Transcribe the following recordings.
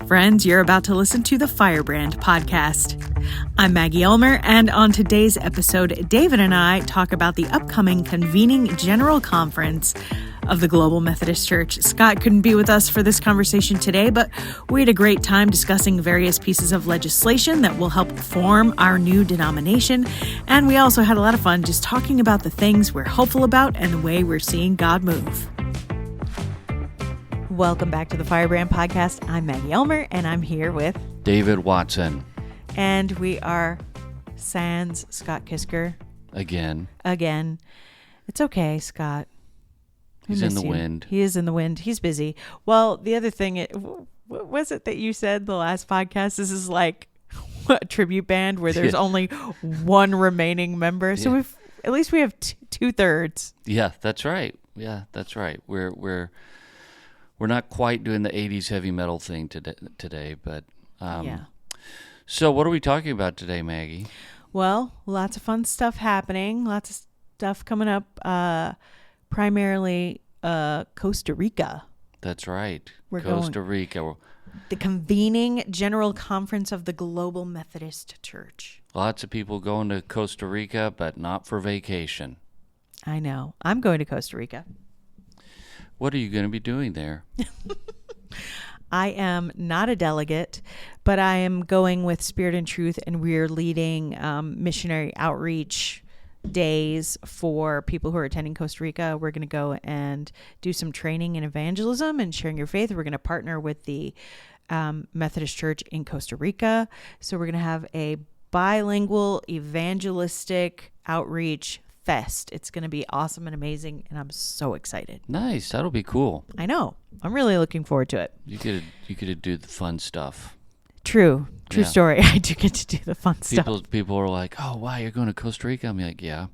Friends, you're about to listen to the Firebrand podcast. I'm Maggie Ulmer, and on today's episode, David and I talk about the upcoming convening General Conference of the Global Methodist Church. Scott couldn't be with us for this conversation today, but we had a great time discussing various pieces of legislation that will help form our new denomination, and we also had a lot of fun just talking about the things we're hopeful about and the way we're seeing God move. Welcome back to the Firebrand podcast. I'm Maggie Ulmer, and I'm here with David Watson. And we are sans Scott Kisker. Again. It's okay, Scott. He's in the wind. He is in the wind. He's busy. Well, the other thing, what was it that you said the last podcast? This is like a tribute band where there's only one remaining member. So at least we have 2/3. Yeah, that's right. We're not quite doing the 80s heavy metal thing today, but So what are we talking about today, Maggie? Well, lots of fun stuff happening. Lots of stuff coming up. Primarily Costa Rica. That's right. Costa Rica. The convening General Conference of the Global Methodist Church. Lots of people going to Costa Rica, but not for vacation. I know. I'm going to Costa Rica. What are you going to be doing there? I am not a delegate, but I am going with Spirit and Truth, and we're leading missionary outreach days for people who are attending Costa Rica. We're going to go and do some training in evangelism and sharing your faith. We're going to partner with the Methodist Church in Costa Rica. So we're going to have a bilingual evangelistic outreach fest. It's going to be awesome and amazing, and I'm so excited. Nice. That'll be cool. I know. I'm really looking forward to it. You could do the fun stuff. True story. I do get to do the fun stuff. People are like, "Oh, wow, you're going to Costa Rica?" I'm like, "Yeah.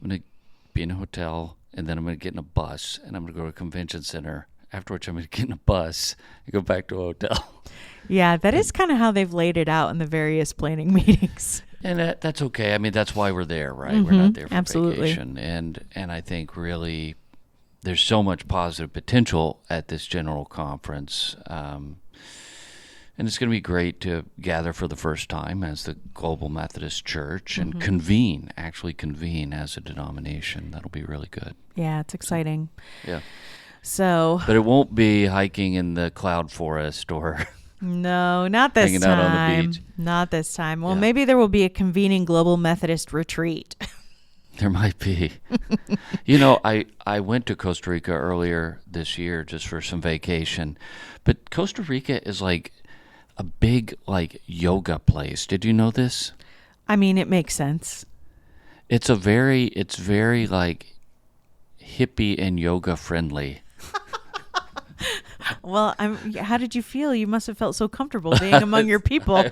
I'm going to be in a hotel, and then I'm going to get in a bus, and I'm going to go to a convention center. After which I'm going to get in a bus and go back to a hotel." Yeah, that is kind of how they've laid it out in the various planning meetings. And that's okay. I mean, that's why we're there, right? We're not there for absolutely. vacation. And I think really there's so much positive potential at this general conference. And it's going to be great to gather for the first time as the Global Methodist Church and actually convene as a denomination. That'll be really good. Yeah, it's exciting. Yeah. So, but it won't be hiking in the cloud forest or... No, not this hanging time. out on the beach. Not this time. Well, maybe there will be a convening Global Methodist retreat. There might be. I went to Costa Rica earlier this year just for some vacation. But Costa Rica is like a big yoga place. Did you know this? I mean, it makes sense. It's very like hippie and yoga friendly. Well, how did you feel? You must have felt so comfortable being among your people.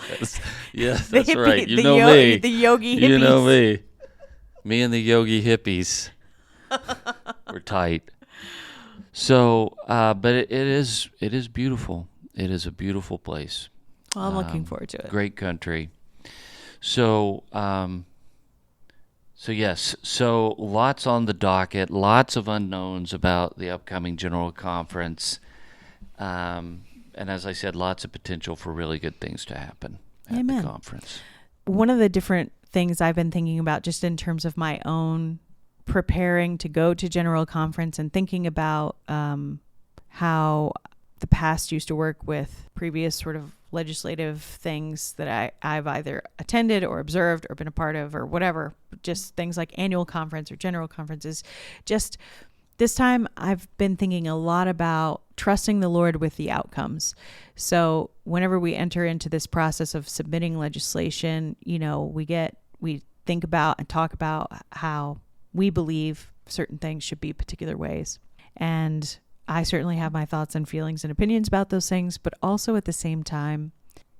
Yes, that's right. You know me. The yogi hippies. You know me. Me and the yogi hippies. We're tight. So, but it is beautiful. It is a beautiful place. Well, I'm looking forward to it. Great country. So, yes. So lots on the docket. Lots of unknowns about the upcoming General Conference. And as I said, lots of potential for really good things to happen at the conference. One of the different things I've been thinking about just in terms of my own preparing to go to General Conference and thinking about how the past used to work with previous sort of legislative things that I've either attended or observed or been a part of or whatever, just things like annual conference or general conferences. Just this time I've been thinking a lot about trusting the Lord with the outcomes. So whenever we enter into this process of submitting legislation, we think about and talk about how we believe certain things should be particular ways. And I certainly have my thoughts and feelings and opinions about those things, but also at the same time,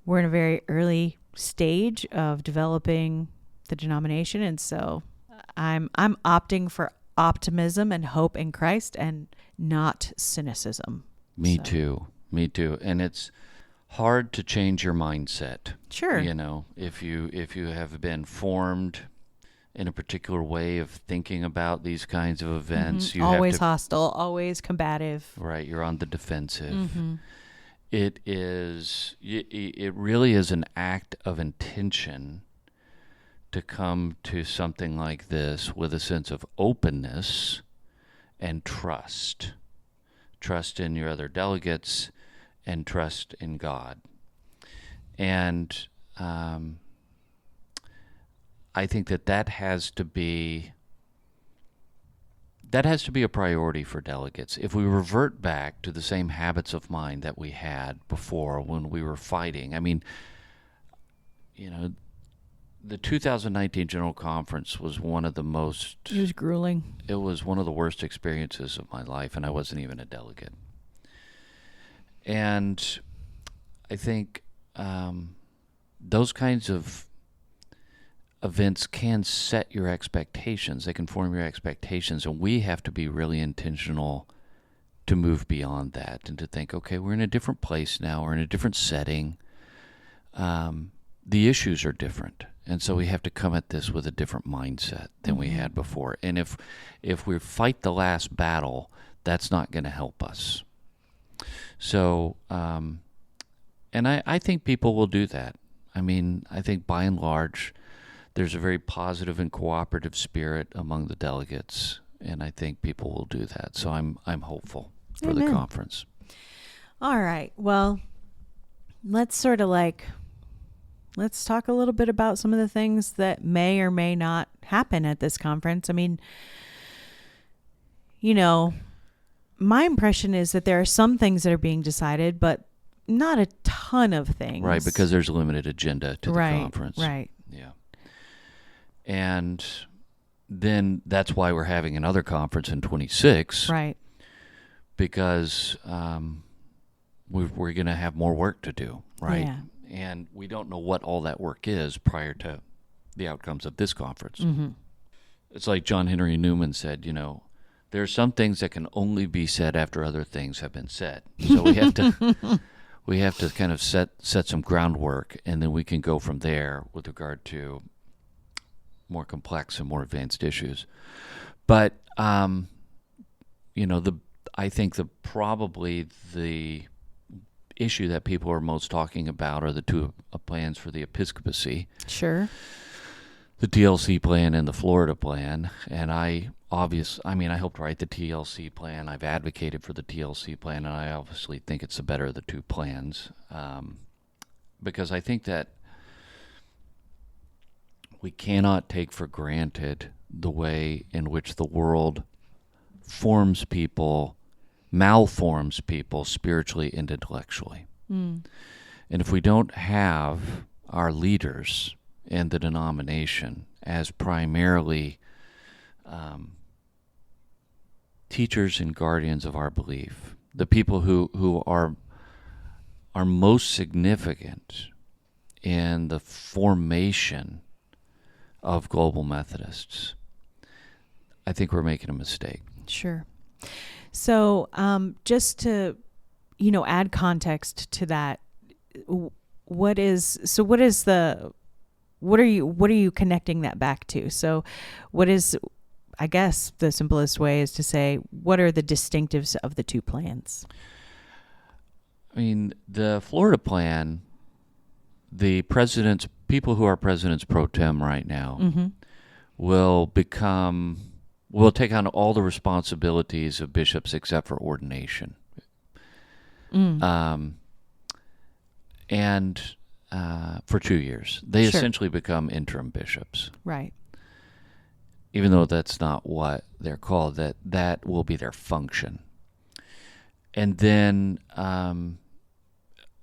we're in a very early stage of developing the denomination. And so I'm opting for optimism and hope in Christ and not cynicism. Me too. And it's hard to change your mindset. Sure. If you have been formed in a particular way of thinking about these kinds of events. Mm-hmm. Always hostile, always combative. Right, you're on the defensive. Mm-hmm. it really is an act of intention to come to something like this with a sense of openness and trust. Trust in your other delegates and trust in God. And I think that has to be a priority for delegates. If we revert back to the same habits of mind that we had before when we were fighting, I mean, the 2019 General Conference was one of the most... It was grueling. It was one of the worst experiences of my life, and I wasn't even a delegate. And I think those kinds of events can set your expectations. They can form your expectations, and we have to be really intentional to move beyond that and to think, okay, we're in a different place now. We're in a different setting. The issues are different. And so we have to come at this with a different mindset than we had before. And if we fight the last battle, that's not going to help us. So, and I think people will do that. I mean, I think by and large, there's a very positive and cooperative spirit among the delegates, and I think people will do that. So I'm hopeful for Amen. the conference. All right. Well, let's talk a little bit about some of the things that may or may not happen at this conference. I mean, my impression is that there are some things that are being decided, but not a ton of things. Right, because there's a limited agenda to the conference. Right. Yeah. And then that's why we're having another conference in 26. Right. Because we're going to have more work to do, right? Yeah. And we don't know what all that work is prior to the outcomes of this conference. Mm-hmm. It's like John Henry Newman said, there are some things that can only be said after other things have been said. So we have to kind of set some groundwork, and then we can go from there with regard to more complex and more advanced issues. But I think probably the issue that people are most talking about are the two plans for the episcopacy. Sure. The TLC plan and the Florida plan. And I helped write the TLC plan. I've advocated for the TLC plan, and I obviously think it's the better of the two plans, because I think that we cannot take for granted the way in which the world malforms people spiritually and intellectually. And if we don't have our leaders in the denomination as primarily teachers and guardians of our belief, the people who are most significant in the formation of global Methodists, I think we're making a mistake. Sure. So, just to, add context to that, what are you connecting that back to? So I guess the simplest way is to say, what are the distinctives of the two plans? I mean, the Florida plan, the people who are presidents pro tem right now will take on all the responsibilities of bishops except for ordination. And for 2 years. They essentially become interim bishops. Right. Even though that's not what they're called, that will be their function. And then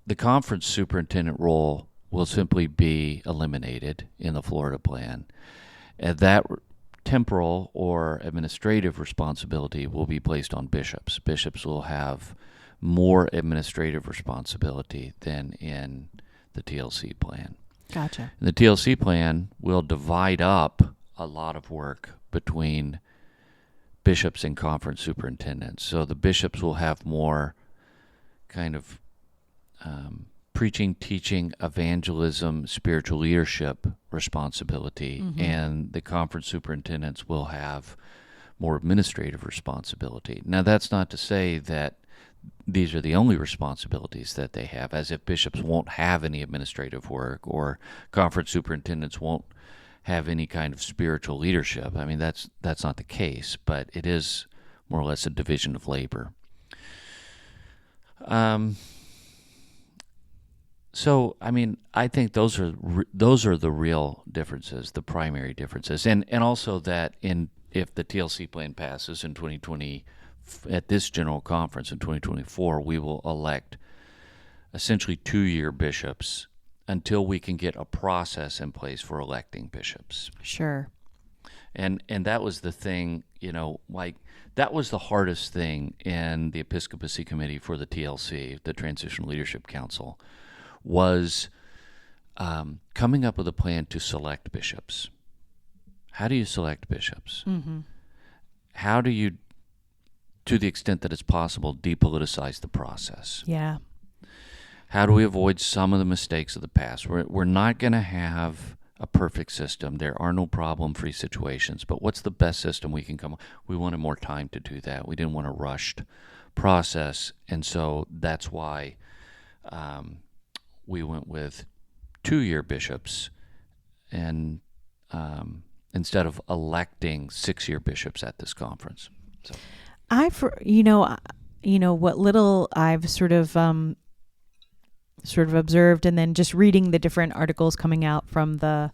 the conference superintendent role will simply be eliminated in the Florida plan. And that temporal or administrative responsibility will be placed on bishops. Bishops will have more administrative responsibility than in the TLC plan. Gotcha. And the TLC plan will divide up a lot of work between bishops and conference superintendents. So the bishops will have more kind of preaching, teaching, evangelism, spiritual leadership responsibility, and the conference superintendents will have more administrative responsibility. Now, that's not to say that these are the only responsibilities that they have, as if bishops won't have any administrative work or conference superintendents won't have any kind of spiritual leadership. I mean, that's not the case, but it is more or less a division of labor. So, I mean, I think those are the real differences, the primary differences, and also that if the TLC plan passes in 2020, at this general conference in 2024, we will elect essentially 2-year bishops until we can get a process in place for electing bishops. Sure. And that was the thing, like that was the hardest thing in the Episcopacy Committee for the TLC, the Transitional Leadership Council, was coming up with a plan to select bishops. How do you select bishops? Mm-hmm. How do you, to the extent that it's possible, depoliticize the process? Yeah. How do we avoid some of the mistakes of the past? We're not going to have a perfect system. There are no problem-free situations, but what's the best system we can come up? We wanted more time to do that. We didn't want a rushed process, and so that's why we went with 2-year bishops, and instead of electing 6-year bishops at this conference. So, what little I've sort of observed, and then just reading the different articles coming out from the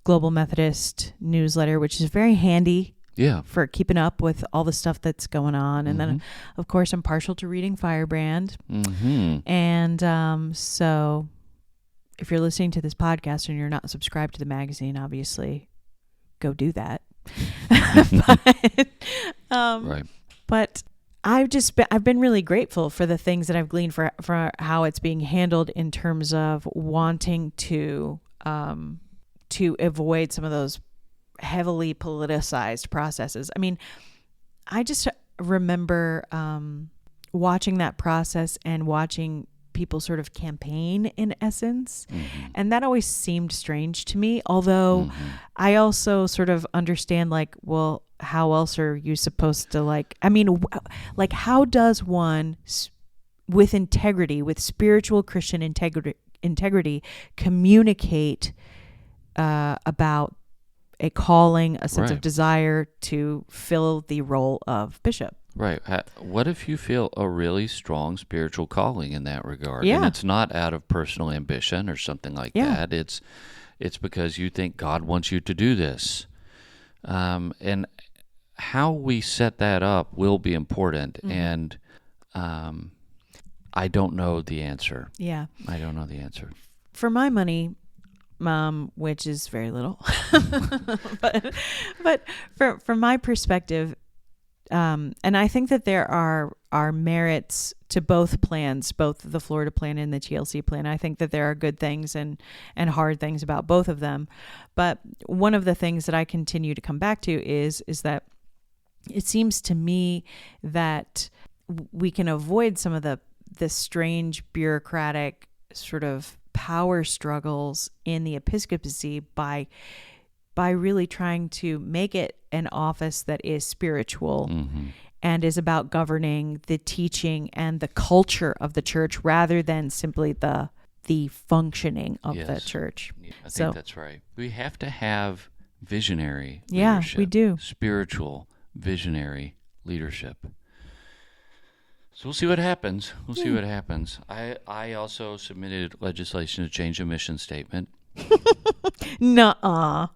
Global Methodist newsletter, which is very handy. Yeah. For keeping up with all the stuff that's going on. And then, of course, I'm partial to reading Firebrand. Mm-hmm. And so if you're listening to this podcast and you're not subscribed to the magazine, obviously, go do that. Right. But I've been really grateful for the things that I've gleaned for how it's being handled in terms of wanting to avoid some of those heavily politicized processes. I mean, I just remember watching that process and watching people sort of campaign in essence. Mm-hmm. And that always seemed strange to me, although I also sort of understand, like, well, how else are you supposed to, how does one with integrity, with spiritual Christian integrity communicate about a calling, a sense of desire to fill the role of bishop? Right. What if you feel a really strong spiritual calling in that regard? Yeah. And it's not out of personal ambition or something like that. It's because you think God wants you to do this. And how we set that up will be important. And I don't know the answer. Yeah. I don't know the answer. For my money, which is very little, but from my perspective, and I think that there are merits to both plans, both the Florida plan and the TLC plan. I think that there are good things and hard things about both of them. But one of the things that I continue to come back to is that it seems to me that we can avoid some of the strange bureaucratic sort of power struggles in the episcopacy by really trying to make it an office that is spiritual and is about governing the teaching and the culture of the church rather than simply the functioning of the church. I think that's right. We have to have visionary leadership. Yeah, we do. Spiritual visionary leadership. So we'll see what happens. See what happens. I also submitted legislation to change the mission statement. Nuh-uh.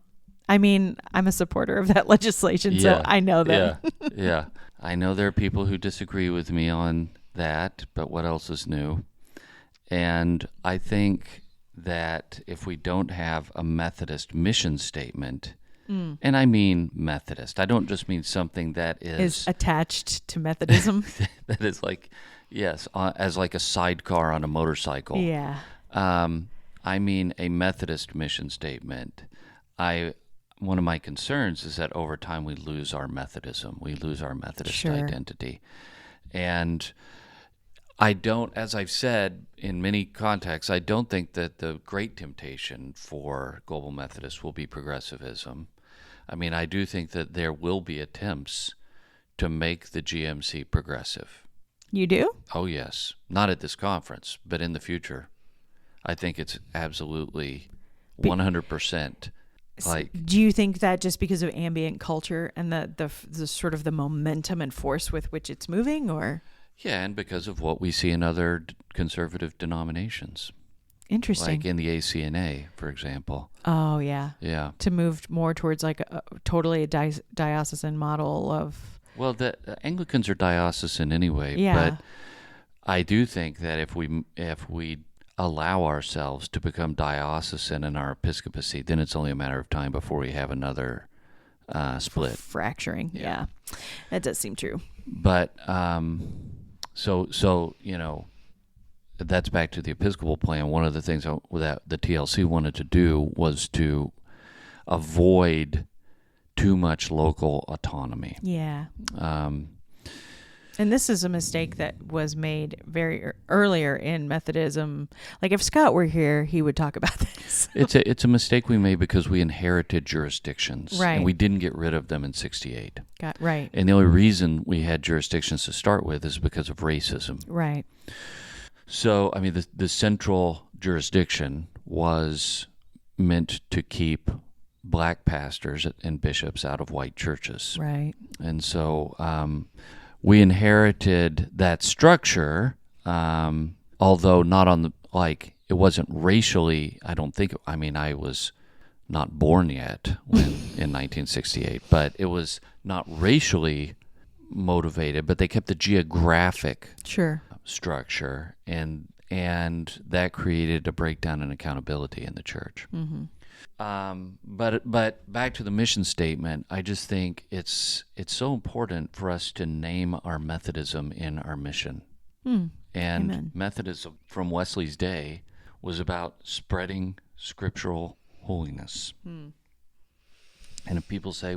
I mean, I'm a supporter of that legislation, so I know that. Yeah. I know there are people who disagree with me on that, but what else is new? And I think that if we don't have a Methodist mission statement, and I mean Methodist, I don't just mean something that is attached to Methodism. that is like, yes, as like a sidecar on a motorcycle. Yeah. I mean a Methodist mission statement. One of my concerns is that over time we lose our Methodism. We lose our Methodist identity. And I don't, as I've said in many contexts, I don't think that the great temptation for Global Methodists will be progressivism. I mean, I do think that there will be attempts to make the GMC progressive. You do? Oh, yes. Not at this conference, but in the future. I think it's absolutely 100%. Like, do you think that just because of ambient culture and the sort of the momentum and force with which it's moving, or? yeah, and because of what we see in other conservative denominations, Interesting. like in the ACNA, for example. Oh, yeah. Yeah. To move more towards like totally a diocesan model of. Well, the Anglicans are diocesan anyway, Yeah. but I do think that if we allow ourselves to become diocesan in our episcopacy, then it's only a matter of time before we have another split. Fracturing. Yeah. That does seem true. But so that's back to the Episcopal plan. One of the things that the TLC wanted to do was to avoid too much local autonomy. Yeah. And this is a mistake that was made very earlier in Methodism. Like if Scott were here, he would talk about this. It's a mistake we made because we inherited jurisdictions, right? And we didn't get rid of them in '68. Right. And the only reason we had jurisdictions to start with is because of racism. Right. So, I mean, the central jurisdiction was meant to keep black pastors and bishops out of white churches. Right. And so we inherited that structure, although not on it wasn't racially, I was not born yet in 1968, but it was not racially motivated, but they kept the geographic structure, and that created a breakdown in accountability in the church. Mm-hmm. But back to the mission statement, I just think it's so important for us to name our Methodism in our mission. And Amen. Methodism from Wesley's day was about spreading scriptural holiness. And if people say,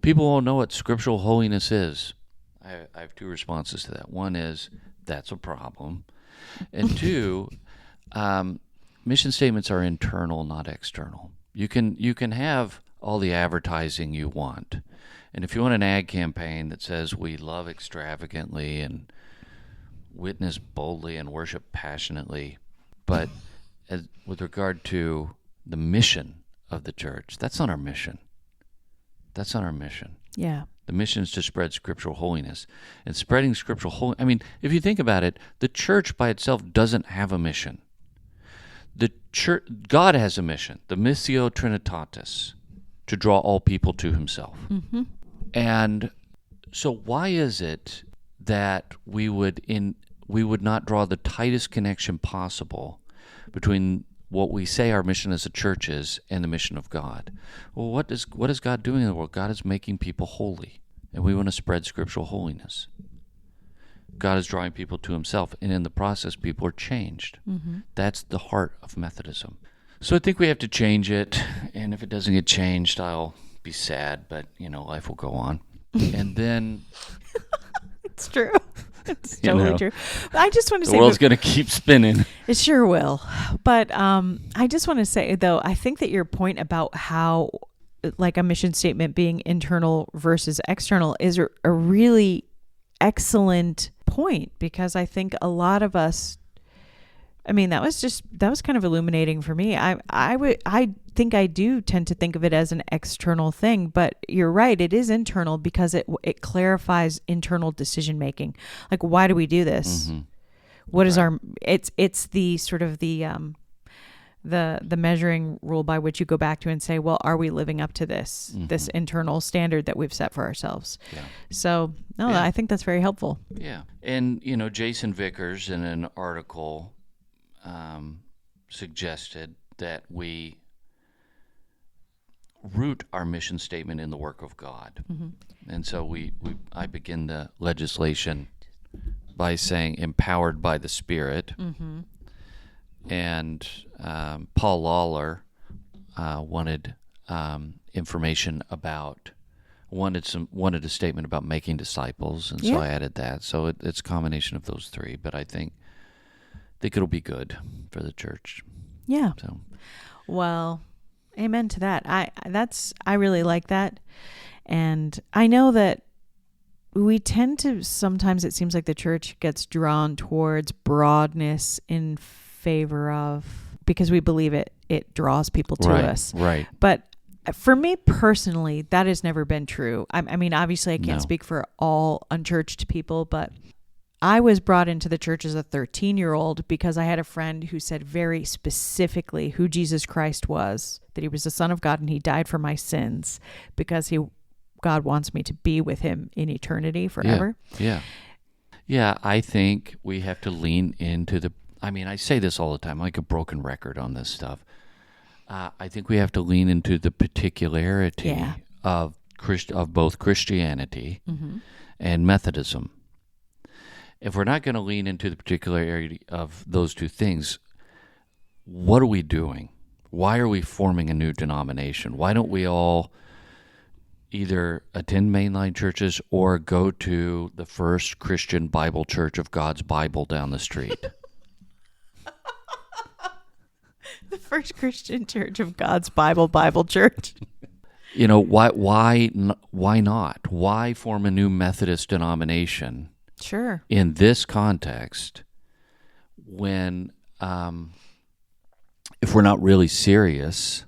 people won't know what scriptural holiness is. I have two responses to that. One is, that's a problem. And two, mission statements are internal, not external. You can have all the advertising you want. And if you want an ad campaign that says we love extravagantly and witness boldly and worship passionately, but with regard to the mission of the church, that's not our mission. That's not our mission. Yeah. The mission is to spread scriptural holiness. And spreading scriptural holiness, I mean, if you think about it, the church by itself doesn't have a mission. The church, God has a mission, the Missio Trinitatis, to draw all people to himself. Mm-hmm. And so why is it that we would not draw the tightest connection possible between what we say our mission as a church is and the mission of God? Well, what is God doing in the world? God is making people holy, and we want to spread scriptural holiness. God is drawing people to himself, and in the process, people are changed. Mm-hmm. That's the heart of Methodism. So I think we have to change it, and if it doesn't get changed, I'll be sad, but, life will go on. And then... It's true. It's totally true. I just want to say... The world's going to keep spinning. It sure will. But I just want to say, though, I think that your point about how, like, a mission statement being internal versus external is a really excellent point, because I think a lot of us, that was kind of illuminating for me. I think I do tend to think of it as an external thing, but you're right, it is internal because it clarifies internal decision making. Like, why do we do this? Mm-hmm. What is it's the sort of the measuring rule by which you go back to and say, well, are we living up to this internal standard that we've set for ourselves? Yeah. So, I think that's very helpful. Yeah. And, Jason Vickers in an article suggested that we root our mission statement in the work of God. Mm-hmm. And so I begin the legislation by saying empowered by the Spirit. Mm-hmm. And Paul Lawler wanted information about wanted a statement about making disciples, and so I added that. So it's a combination of those three, but I think it'll be good for the church. Yeah. So, well, amen to that. I really like that, and I know that we tend to, sometimes it seems like the church gets drawn towards broadness in favor of, because we believe it draws people to us. Right. But for me personally, that has never been true. I mean, obviously I can't No. speak for all unchurched people, but I was brought into the church as a 13-year-old because I had a friend who said very specifically who Jesus Christ was, that he was the Son of God and he died for my sins because God wants me to be with him in eternity forever. Yeah, I think we have to lean into I say this all the time, like a broken record on this stuff. I think we have to lean into the particularity of both Christianity and Methodism. If we're not going to lean into the particularity of those two things, what are we doing? Why are we forming a new denomination? Why don't we all either attend mainline churches or go to the First Christian Bible Church of God's Bible down the street? The First Christian Church of God's Bible Church. Why not? Why form a new Methodist denomination? Sure. In this context, when if we're not really serious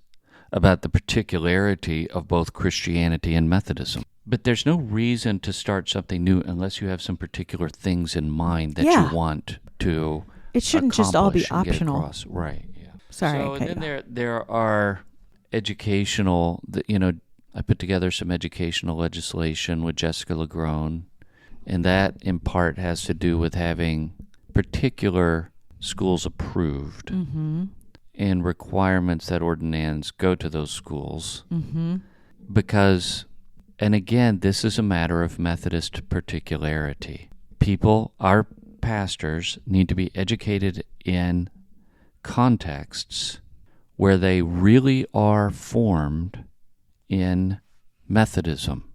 about the particularity of both Christianity and Methodism. But there's no reason to start something new unless you have some particular things in mind that you want to It shouldn't just all be accomplish and get optional. across. Right, yeah. Sorry. So, and then there are educational, I put together some educational legislation with Jessica Lagrone, and that in part has to do with having particular schools approved and requirements that ordinands go to those schools. Because, and again, this is a matter of Methodist particularity. Our pastors need to be educated in contexts where they really are formed in Methodism.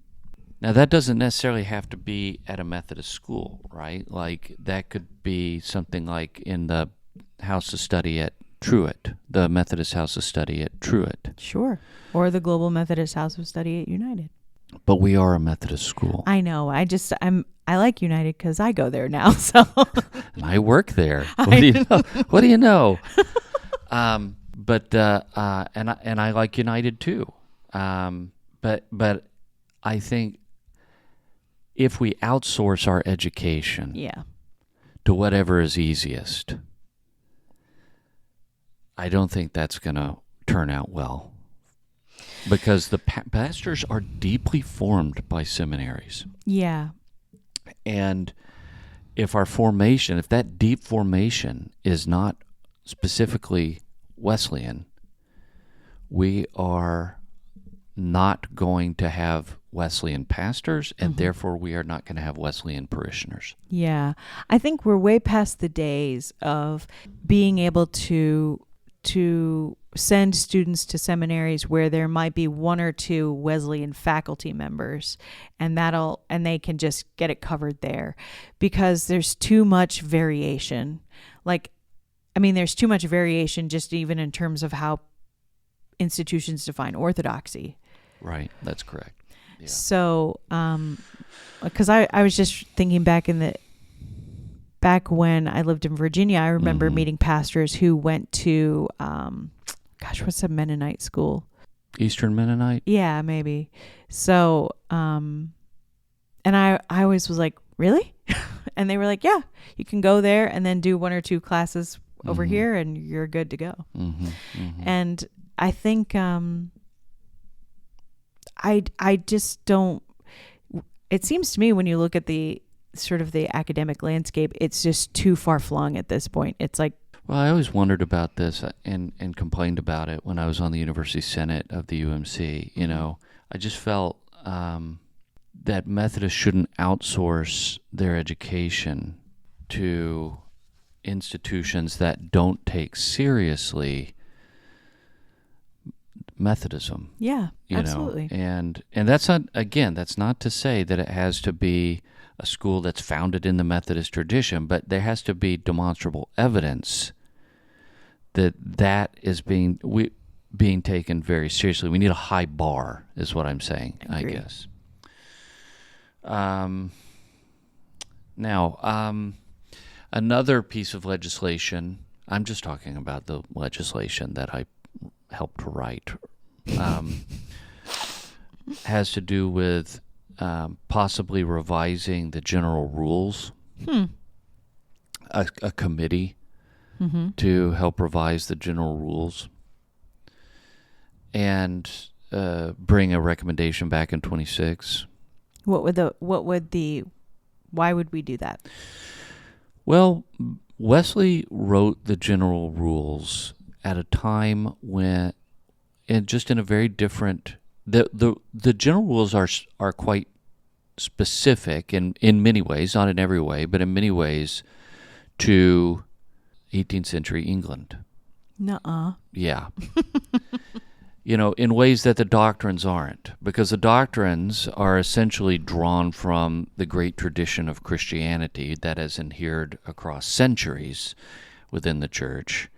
Now, that doesn't necessarily have to be at a Methodist school, right? Like, that could be something like in the House of Study at Truett, the Methodist House of Study at Truett. Sure. Or the Global Methodist House of Study at United. But we are a Methodist school. I know. I like United because I go there now. So. And I work there. What do you know? What do you know? But I like United too. But I think if we outsource our education to whatever is easiest, I don't think that's going to turn out well. Because the pastors are deeply formed by seminaries. Yeah. And if that deep formation is not specifically Wesleyan, we are not going to have Wesleyan pastors, and therefore we are not going to have Wesleyan parishioners. Yeah. I think we're way past the days of being able to send students to seminaries where there might be one or two Wesleyan faculty members, and they can just get it covered there, because there's too much variation. There's too much variation just even in terms of how institutions define orthodoxy. Right, that's correct. Yeah. So, because I was just thinking back when I lived in Virginia, I remember meeting pastors who went to, what's a Mennonite school? Eastern Mennonite? Yeah, maybe. So, and I always was like, really? And they were like, yeah, you can go there and then do one or two classes over here and you're good to go. And I think, I just don't, it seems to me when you look at the sort of the academic landscape, it's just too far flung at this point. It's like, well, I always wondered about this and complained about it when I was on the University Senate of the UMC. I just felt that Methodists shouldn't outsource their education to institutions that don't take seriously Methodism. Yeah, absolutely. And that's not to say that it has to be a school that's founded in the Methodist tradition, but there has to be demonstrable evidence that is being taken very seriously. We need a high bar, is what I'm saying, I guess. Now, another piece of legislation, I'm just talking about the legislation that I helped to write, has to do with possibly revising the general rules. A committee to help revise the general rules and bring a recommendation back in 26. Why would we do that? Well, Wesley wrote the general rules at a time when, and just in a very different, the general rules are quite specific in many ways, not in every way, but in many ways to 18th century England. Nuh-uh. Yeah. In ways that the doctrines aren't, because the doctrines are essentially drawn from the great tradition of Christianity that has adhered across centuries within the church.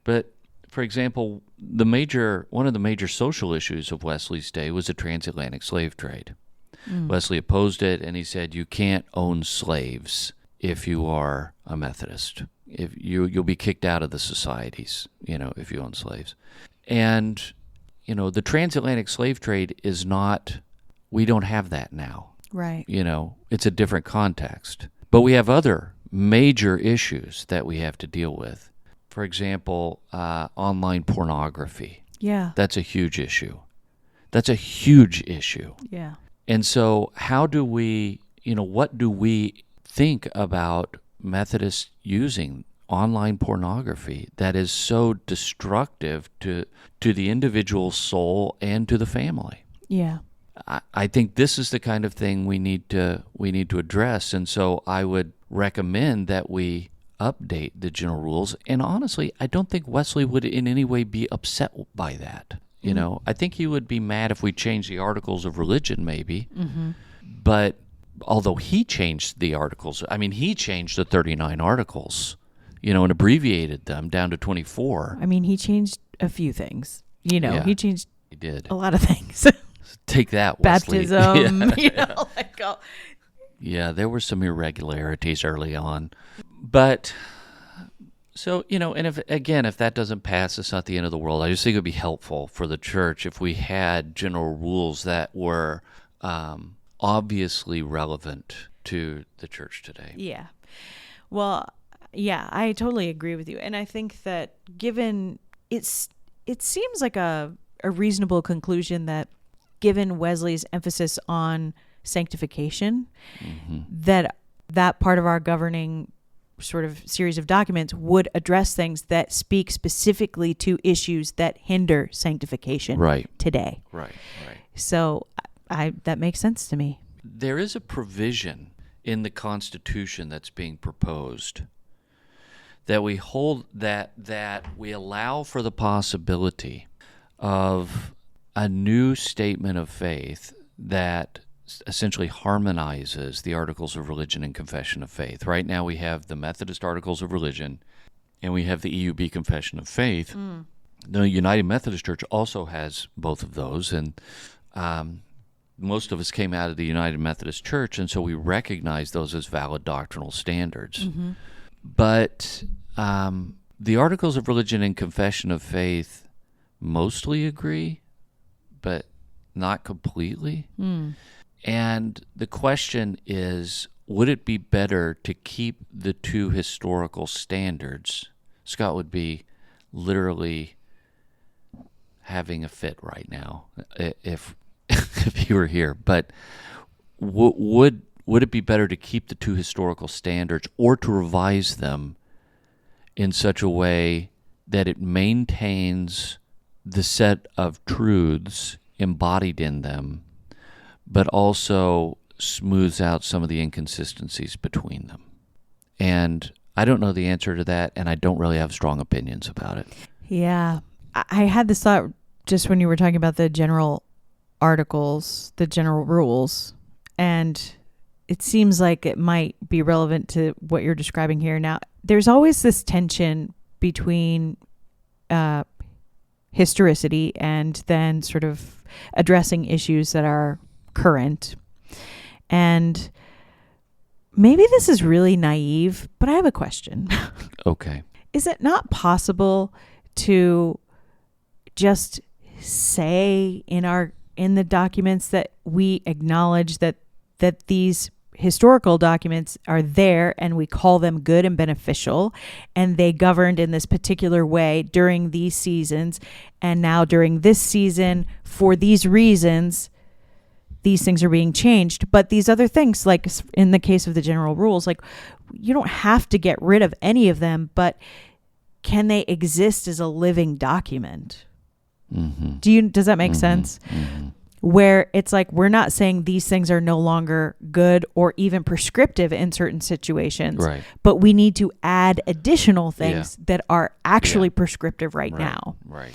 But, for example, one of the major social issues of Wesley's day was the transatlantic slave trade. Wesley opposed it, and he said, you can't own slaves if you are a Methodist. If you'll be kicked out of the societies, if you own slaves. And, the transatlantic slave trade is not, we don't have that now. Right. It's a different context. But we have other major issues that we have to deal with. For example, online pornography. Yeah. That's a huge issue. Yeah. And so how do we, what do we think about Methodists using online pornography that is so destructive to the individual soul and to the family? Yeah. I think this is the kind of thing we need to address. And so I would recommend that we update the general rules. And honestly, I don't think Wesley would in any way be upset by that. I think he would be mad if we changed the Articles of Religion, maybe. Mm-hmm. But although he changed the articles, he changed the 39 articles, and abbreviated them down to 24. He changed a few things. He changed he did a lot of things. Take that, Wesley. Baptism, Yeah, there were some irregularities early on. But, so, and if that doesn't pass, it's not the end of the world. I just think it would be helpful for the church if we had general rules that were obviously relevant to the church today. Yeah. Well, yeah, I totally agree with you. And I think that given it seems like a reasonable conclusion that given Wesley's emphasis on sanctification, that part of our governing sort of series of documents would address things that speak specifically to issues that hinder sanctification today. Right. So that makes sense to me. There is a provision in the Constitution that's being proposed that we hold that we allow for the possibility of a new statement of faith that essentially harmonizes the Articles of Religion and Confession of Faith. Right now we have the Methodist Articles of Religion and we have the EUB Confession of Faith. The United Methodist Church also has both of those, and most of us came out of the United Methodist Church, and so we recognize those as valid doctrinal standards. But the Articles of Religion and Confession of Faith mostly agree, but not completely. And the question is, would it be better to keep the two historical standards? Scott would be literally having a fit right now if he were here. But would it be better to keep the two historical standards or to revise them in such a way that it maintains the set of truths embodied in them, but also smooths out some of the inconsistencies between them? And I don't know the answer to that, and I don't really have strong opinions about it. Yeah. I had this thought just when you were talking about the general articles, the general rules, and it seems like it might be relevant to what you're describing here. Now, there's always this tension between historicity and then sort of addressing issues that are current. And maybe this is really naive, but I have a question. Okay. Is it not possible to just say in the documents that we acknowledge that these historical documents are there and we call them good and beneficial, and they governed in this particular way during these seasons, and now during this season for these reasons these things are being changed, but these other things, like in the case of the general rules, like you don't have to get rid of any of them, but can they exist as a living document? Mm-hmm. Does that make sense? Mm-hmm. Where it's like we're not saying these things are no longer good or even prescriptive in certain situations, Right. but we need to add additional things that are actually prescriptive right now. Right.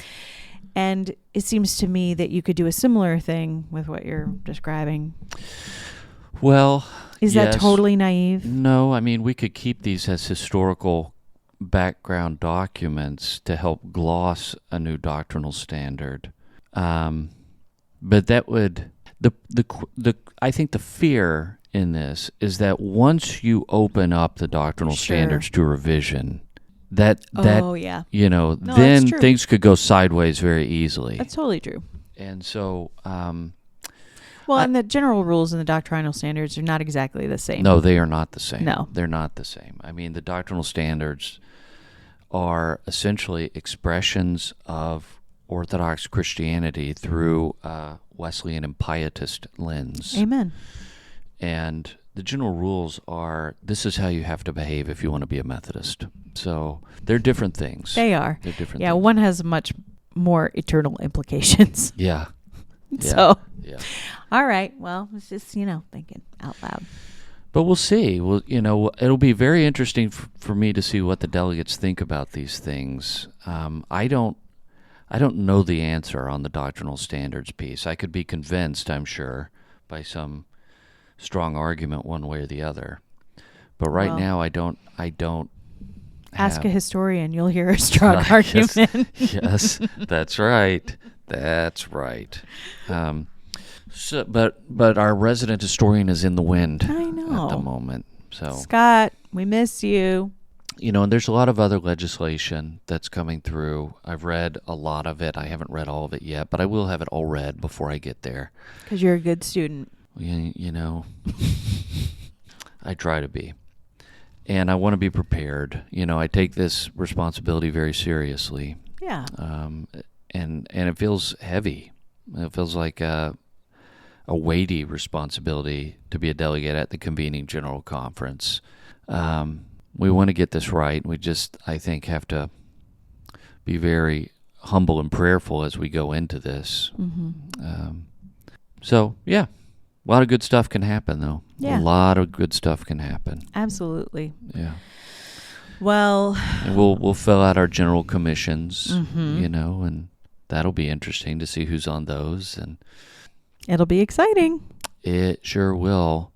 And it seems to me that you could do a similar thing with what you're describing. Well, Is yes. that totally naive? No, I mean, we could keep these as historical background documents to help gloss a new doctrinal standard. But that would, I think the fear in this is that once you open up the doctrinal standards to revision, then that's true. things could go sideways very easily. That's totally true. And so, and the general rules and the doctrinal standards are not exactly the same. no, they are not the same. No. They're not the same. I mean, the doctrinal standards are essentially expressions of Orthodox Christianity through Wesleyan and Pietist lens. Amen. And the general rules are, this is how you have to behave if you want to be a Methodist. So they're different things. They are. They're different Yeah, things. one has much more eternal implications. Yeah. So, Yeah. all right. Well, it's just, thinking out loud. But we'll see. Well, it'll be very interesting for me to see what the delegates think about these things. I don't know the answer on the doctrinal standards piece. I could be convinced, I'm sure, by some strong argument one way or the other. But right now, I don't. Ask a historian; you'll hear a strong argument. Yes, that's right. That's right. But our resident historian is in the wind. I know. At the moment. So Scott, we miss you. And there's a lot of other legislation that's coming through. I've read a lot of it. I haven't read all of it yet, but I will have it all read before I get there. Because you're a good student. I try to be. And I want to be prepared. I take this responsibility very seriously. Yeah. And it feels heavy. It feels like a weighty responsibility to be a delegate at the convening General Conference. We want to get this right. We just, I think, have to be very humble and prayerful as we go into this. Mm-hmm. So, yeah, a lot of good stuff can happen, though. Yeah. A lot of good stuff can happen. Absolutely. Yeah. Well, and we'll fill out our general commissions, mm-hmm. And that'll be interesting to see who's on those. And it'll be exciting. It sure will.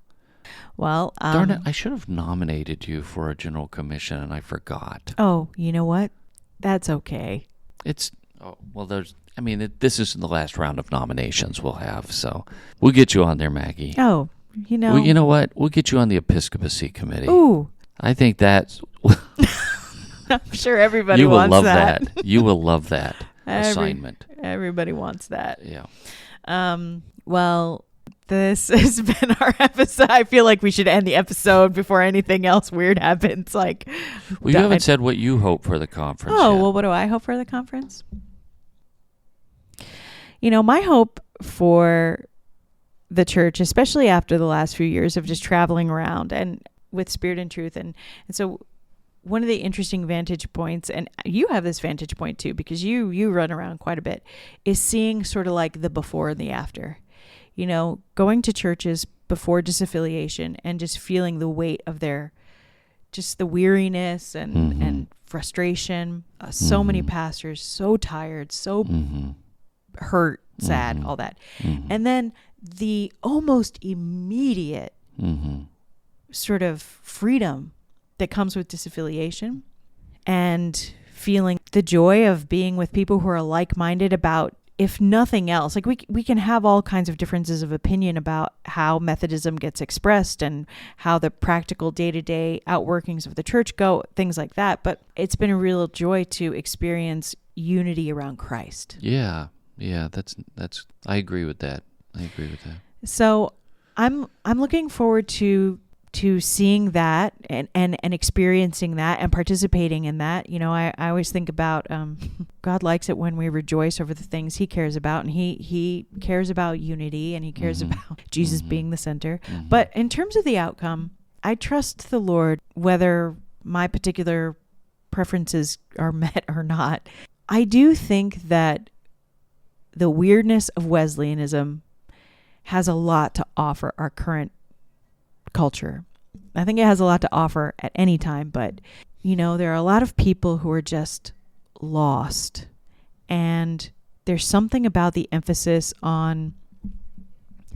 Well, darn it, I should have nominated you for a general commission, and I forgot. Oh, you know what? That's okay. This isn't the last round of nominations we'll have, so we'll get you on there, Maggie. Oh, Well, you know what? We'll get you on the Episcopacy Committee. Ooh. I think that's... I'm sure everybody you will wants love that. You will love that assignment. Everybody wants that. Yeah. Well, this has been our episode. I feel like we should end the episode before anything else weird happens. You haven't said what you hope for the conference yet. well, what do I hope for the conference? My hope for the church, especially after the last few years of just traveling around and with Spirit and Truth. And so one of the interesting vantage points, and you have this vantage point too, because you run around quite a bit, is seeing sort of like the before and the after. Going to churches before disaffiliation and just feeling the weight of just the weariness and, mm-hmm. and frustration. So mm-hmm. many pastors, so tired, so mm-hmm. hurt, sad, mm-hmm. all that. Mm-hmm. And then the almost immediate mm-hmm. sort of freedom that comes with disaffiliation and feeling the joy of being with people who are like-minded about if nothing else, like we can have all kinds of differences of opinion about how Methodism gets expressed and how the practical day-to-day outworkings of the church go, things like that. But it's been a real joy to experience unity around Christ. Yeah. That's. I agree with that. So I'm looking forward to seeing that and experiencing that and participating in that. You know, I always think about God likes it when we rejoice over the things he cares about, and he cares about unity, and he cares about Jesus being the center. But in terms of the outcome, I trust the Lord whether my particular preferences are met or not. I do think that the weirdness of Wesleyanism has a lot to offer our current culture. I think it has a lot to offer at any time, but you know, there are a lot of people who are just lost, and there's something about the emphasis on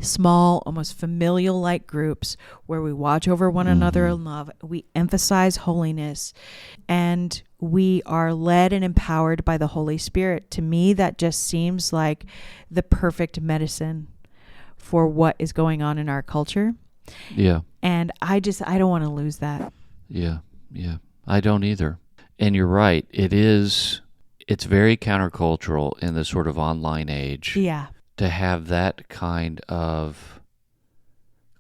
small, almost familial like groups where we watch over one another in love. We emphasize holiness, and we are led and empowered by the Holy Spirit. To me, that just seems like the perfect medicine for what is going on in our culture. Yeah. And I don't want to lose that. Yeah. I don't either. And you're right. It's very countercultural in the sort of online age. Yeah. To have that kind of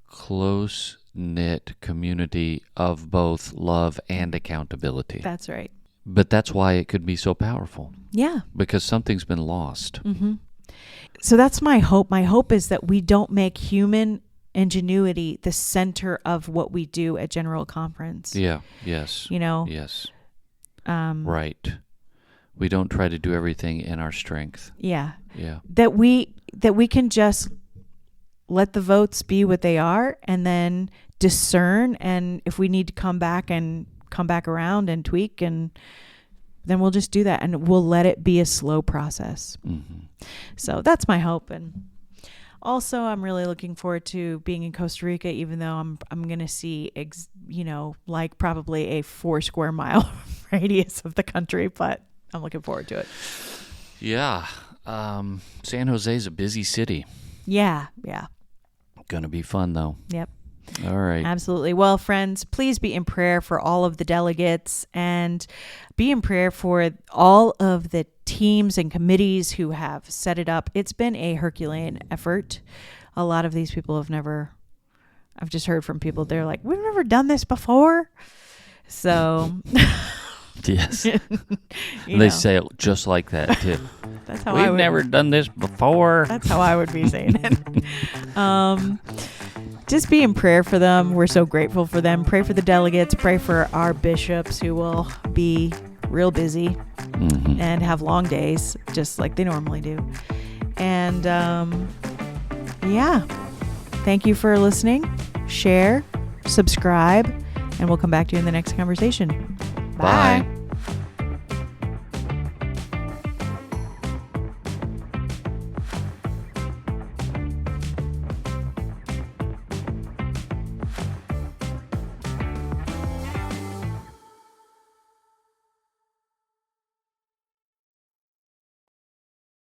close-knit community of both love and accountability. That's right. But that's why it could be so powerful. Yeah. Because something's been lost. Mm-hmm. So that's my hope. My hope is that we don't make human ingenuity the center of what we do at General Conference. Yeah. Yes. You know? Yes. Right. We don't try to do everything in our strength. Yeah. Yeah. That we can just let the votes be what they are, and then discern, and if we need to come back around and tweak, and then we'll just do that, and we'll let it be a slow process. Mm-hmm. So that's my hope. And also, I'm really looking forward to being in Costa Rica, even though I'm going to see, like probably a 4 square mile radius of the country, but I'm looking forward to it. Yeah. San Jose's a busy city. Yeah. Gonna be fun, though. Yep. All right. Absolutely. Well, friends, please be in prayer for all of the delegates, and be in prayer for all of the teams and committees who have set it up. It's been a Herculean effort. A lot of these people I've just heard from people, they're like, we've never done this before. So... Yes. They say it just like that, too. That's how We've never done this before. That's how I would be saying it. Just be in prayer for them. We're so grateful for them. Pray for the delegates. Pray for our bishops, who will be real busy and have long days, just like they normally do. And thank you for listening. Share, subscribe, and we'll come back to you in the next conversation. Bye.